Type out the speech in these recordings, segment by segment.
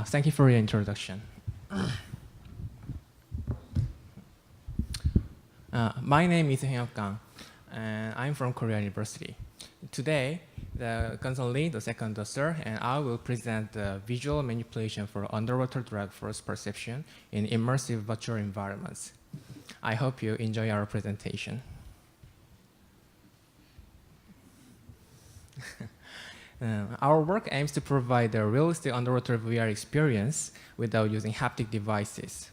Thank you for your introduction. My name is Kang, and I'm from Korea University. Today, the Geonsun Lee, the second sir, and I will present the visual manipulation for underwater drag force perception in immersive virtual environments. I hope you enjoy our presentation. Our work aims to provide a realistic underwater VR experience without using haptic devices.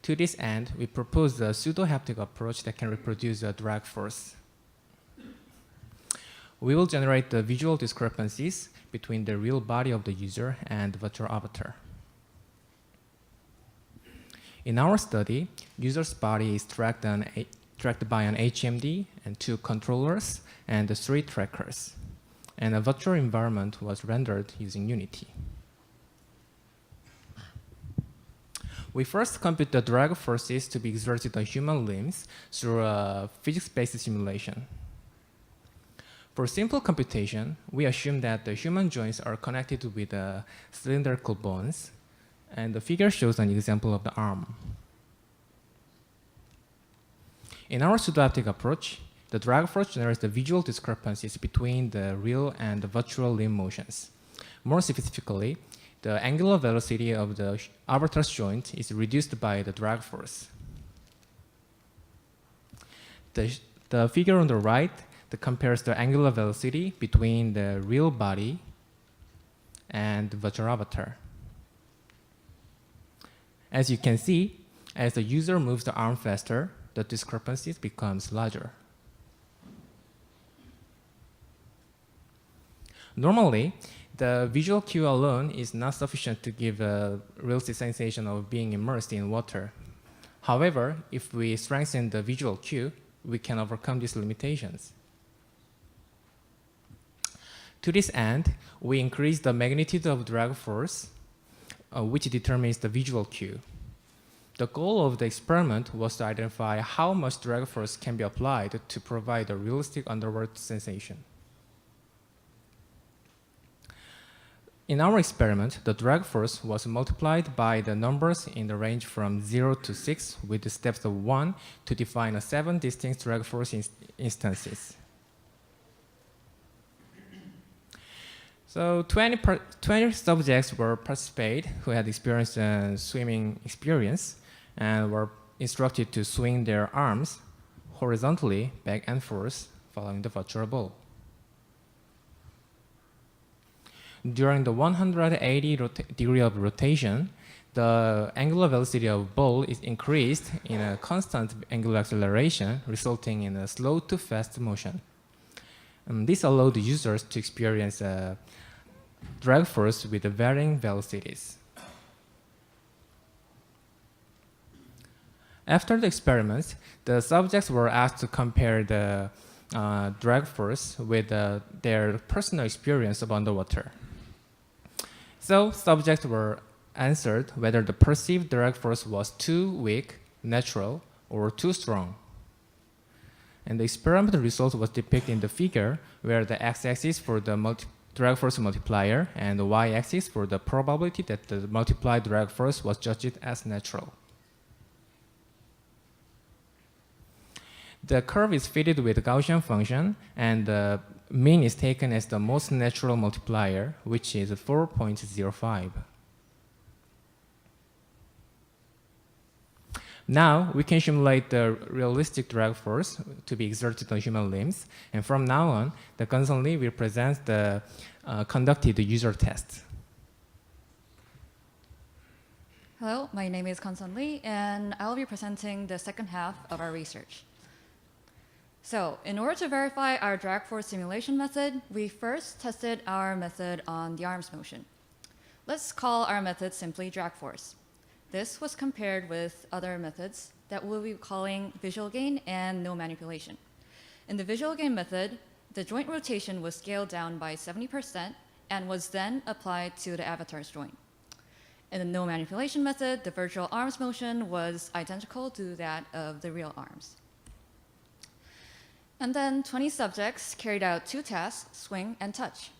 To this end, we propose a pseudo-haptic approach that can reproduce a drag force. We will generate the visual discrepancies between the real body of the user and the virtual avatar. In our study, user's body is tracked by an HMD and 2 controllers and 3 trackers, and a virtual environment was rendered using Unity. We first compute the drag forces to be exerted on human limbs through a physics-based simulation. For simple computation, we assume that the human joints are connected with cylindrical bones, and the figure shows an example of the arm. In our pseudo-haptic approach, the drag force generates the visual discrepancies between the real and the virtual limb motions. More specifically, the angular velocity of the avatar's joint is reduced by the drag force. The figure on the right that compares the angular velocity between the real body and the virtual avatar. As you can see, as the user moves the arm faster, the discrepancies becomes larger. Normally, the visual cue alone is not sufficient to give a realistic sensation of being immersed in water. However, if we strengthen the visual cue, we can overcome these limitations. To this end, we increase the magnitude of drag force, which determines the visual cue. The goal of the experiment was to identify how much drag force can be applied to provide a realistic underwater sensation. In our experiment, the drag force was multiplied by the numbers in the range from 0 to 6 with the steps of 1 to define 7 distinct drag force instances. So 20 subjects were participated who had experienced a swimming experience and were instructed to swing their arms horizontally back and forth following the virtual ball. During the 180 degree of rotation, the angular velocity of ball is increased in a constant angular acceleration, resulting in a slow to fast motion. This allowed the users to experience a drag force with varying velocities. After the experiments, the subjects were asked to compare the drag force with their personal experience of underwater. So subjects were answered whether the perceived drag force was too weak, natural, or too strong. And the experimental result was depicted in the figure, where the x-axis for the drag force multiplier and the y-axis for the probability that the multiplied drag force was judged as natural. The curve is fitted with the Gaussian function, and the mean is taken as the most natural multiplier, which is 4.05. Now, we can simulate the realistic drag force to be exerted on human limbs, and from now on, the Geonsun Lee will present the conducted user test. Hello, my name is Geonsun Lee, and I'll be presenting the second half of our research. So, in order to verify our drag force simulation method, we first tested our method on the arm's motion. Let's call our method simply drag force. This was compared with other methods that we'll be calling visual gain and no manipulation. In the visual gain method, the joint rotation was scaled down by 70% and was then applied to the avatar's joint. In the no manipulation method, the virtual arm's motion was identical to that of the real arms. And then 20 subjects carried out 2 tasks, swing and touch.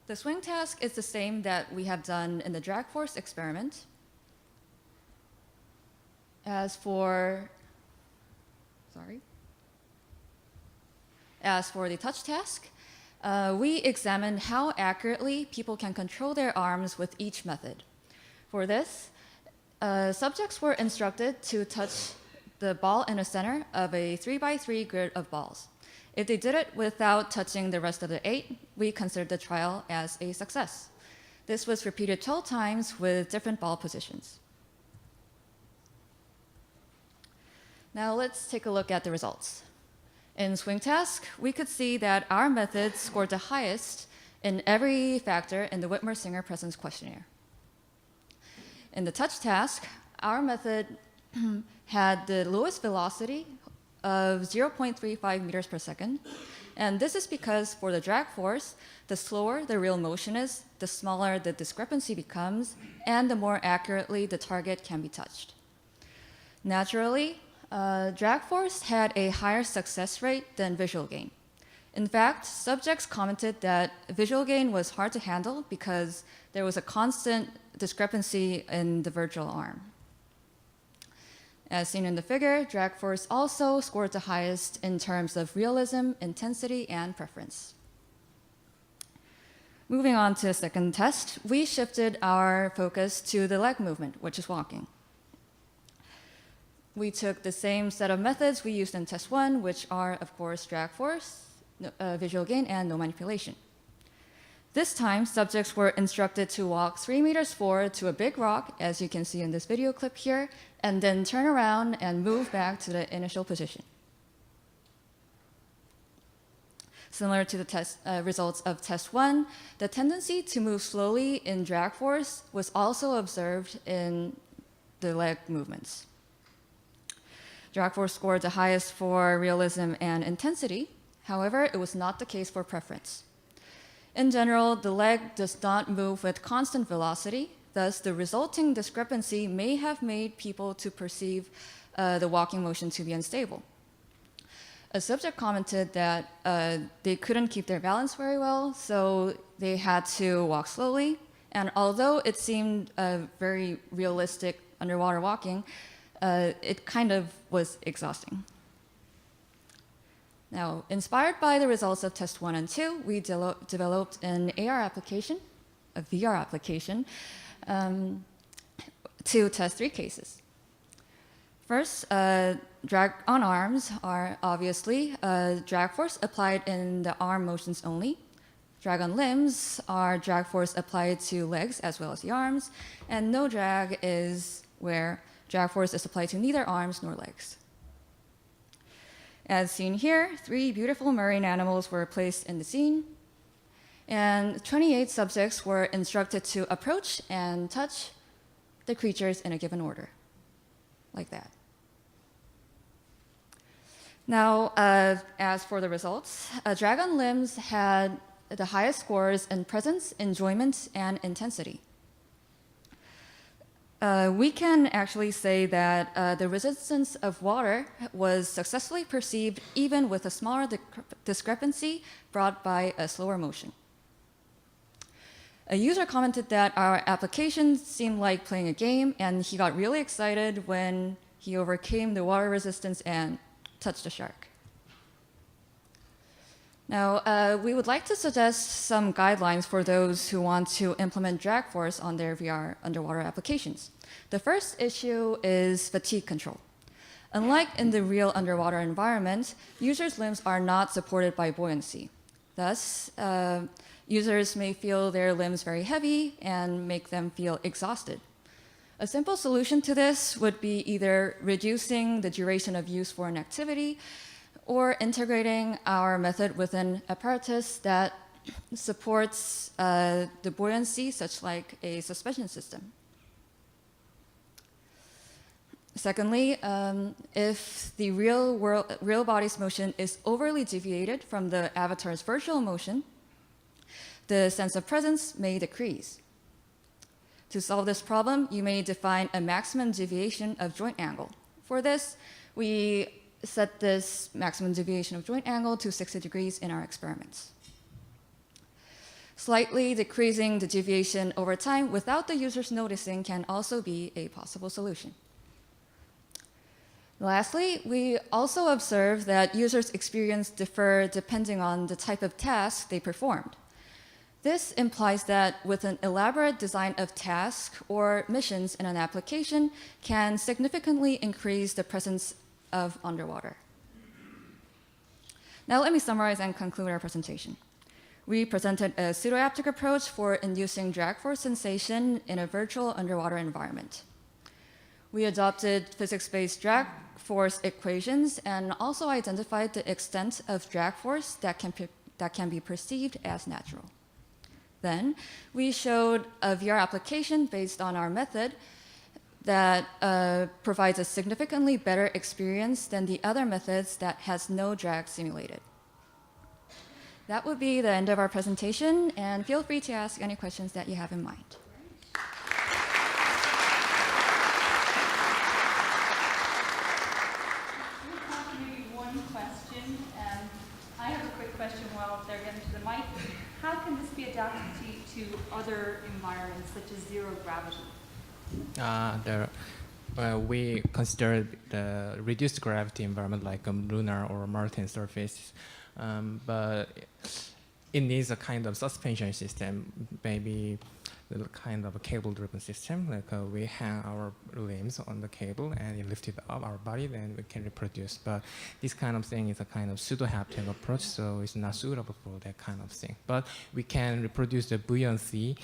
The swing task is the same that we have done in the drag force experiment. As for the touch task, we examined how accurately people can control their arms with each method. For this, subjects were instructed to touch the ball in the center of a 3x3 grid of balls. If they did it without touching the rest of the 8, we considered the trial as a success. This was repeated 12 times with different ball positions. Now let's take a look at the results. In swing task, we could see that our method scored the highest in every factor in the Whitmer-Singer presence questionnaire. In the touch task, our method had the lowest velocity of 0.35 meters per second. And this is because for the drag force, the slower the real motion is, the smaller the discrepancy becomes, and the more accurately the target can be touched. Naturally, drag force had a higher success rate than visual gain. In fact, subjects commented that visual gain was hard to handle because there was a constant discrepancy in the virtual arm. As seen in the figure, drag force also scored the highest in terms of realism, intensity, and preference. Moving on to the second test, we shifted our focus to the leg movement, which is walking. We took the same set of methods we used in test 1, which are, of course, drag force, visual gain, and no manipulation. This time, subjects were instructed to walk 3 meters forward to a big rock, as you can see in this video clip here, and then turn around and move back to the initial position. Similar to the test results of test 1, the tendency to move slowly in drag force was also observed in the leg movements. Drag force scored the highest for realism and intensity. However, it was not the case for preference. In general, the leg does not move with constant velocity. Thus, the resulting discrepancy may have made people to perceive the walking motion to be unstable. A subject commented that they couldn't keep their balance very well, so they had to walk slowly. And although it seemed very realistic underwater walking, it kind of was exhausting. Now, inspired by the results of test 1 and 2, we developed an AR application, a VR application, to test 3 cases. First, drag on arms are obviously drag force applied in the arm motions only. Drag on limbs are drag force applied to legs as well as the arms. And no drag is where drag force is applied to neither arms nor legs. As seen here, 3 beautiful marine animals were placed in the scene, and 28 subjects were instructed to approach and touch the creatures in a given order, like that. Now, as for the results, drag on limbs had the highest scores in presence, enjoyment, and intensity. We can actually say that the resistance of water was successfully perceived even with a smaller discrepancy brought by a slower motion. A user commented that our application seemed like playing a game, and he got really excited when he overcame the water resistance and touched a shark. Now, we would like to suggest some guidelines for those who want to implement drag force on their VR underwater applications. The first issue is fatigue control. Unlike in the real underwater environment, users' limbs are not supported by buoyancy. Thus, users may feel their limbs very heavy and make them feel exhausted. A simple solution to this would be either reducing the duration of use for an activity or integrating our method with an apparatus that supports the buoyancy, such like a suspension system. Secondly, if the real body's motion is overly deviated from the avatar's virtual motion, the sense of presence may decrease. To solve this problem, you may define a maximum deviation of joint angle. For this, we set this maximum deviation of joint angle to 60 degrees in our experiments. Slightly decreasing the deviation over time without the users noticing can also be a possible solution. Lastly, we also observe that users' experience differ depending on the type of task they performed. This implies that with an elaborate design of tasks or missions in an application can significantly increase the presence of underwater. Now let me summarize and conclude our presentation. We presented a pseudo-haptic approach for inducing drag force sensation in a virtual underwater environment. We adopted physics-based drag force equations and also identified the extent of drag force that can be perceived as natural. Then we showed a VR application based on our method that provides a significantly better experience than the other methods that has no drag simulated. That would be the end of our presentation, and feel free to ask any questions that you have in mind. Maybe one question. I have a quick question while they're getting to the mic. How can this be adapted to other environments, such as zero gravity? We consider the reduced gravity environment like a lunar or Martian surface, but it needs a kind of suspension system, maybe a kind of a cable-driven system. Like we hang our limbs on the cable and it lifted up our body, then we can reproduce. But this kind of thing is a kind of pseudo-haptic approach, so it's not suitable for that kind of thing. But we can reproduce the buoyancy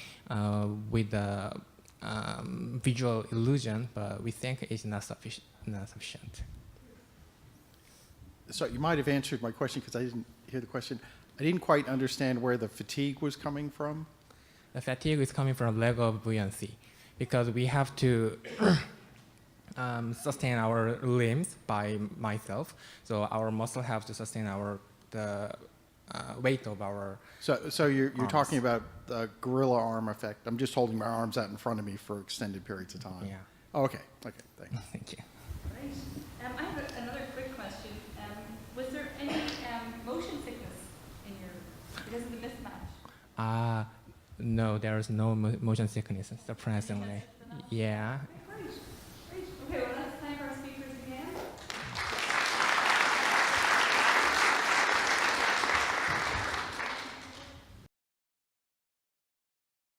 with the visual illusion, but we think it's not sufficient. So you might have answered my question because I didn't hear the question. I didn't quite understand where the fatigue was coming from. The fatigue is coming from lack of buoyancy, because we have to sustain our limbs by myself. So our muscle have to sustain the weight of our. So you're talking about the gorilla arm effect. I'm just holding my arms out in front of me for extended periods of time. Yeah. Oh, okay. Okay. Thanks. Thank you. Right. I have another quick question. Was there any motion sickness in your because of the mismatch? No, there is no motion sickness, surprisingly. Yeah. Great. Great. Okay. Well,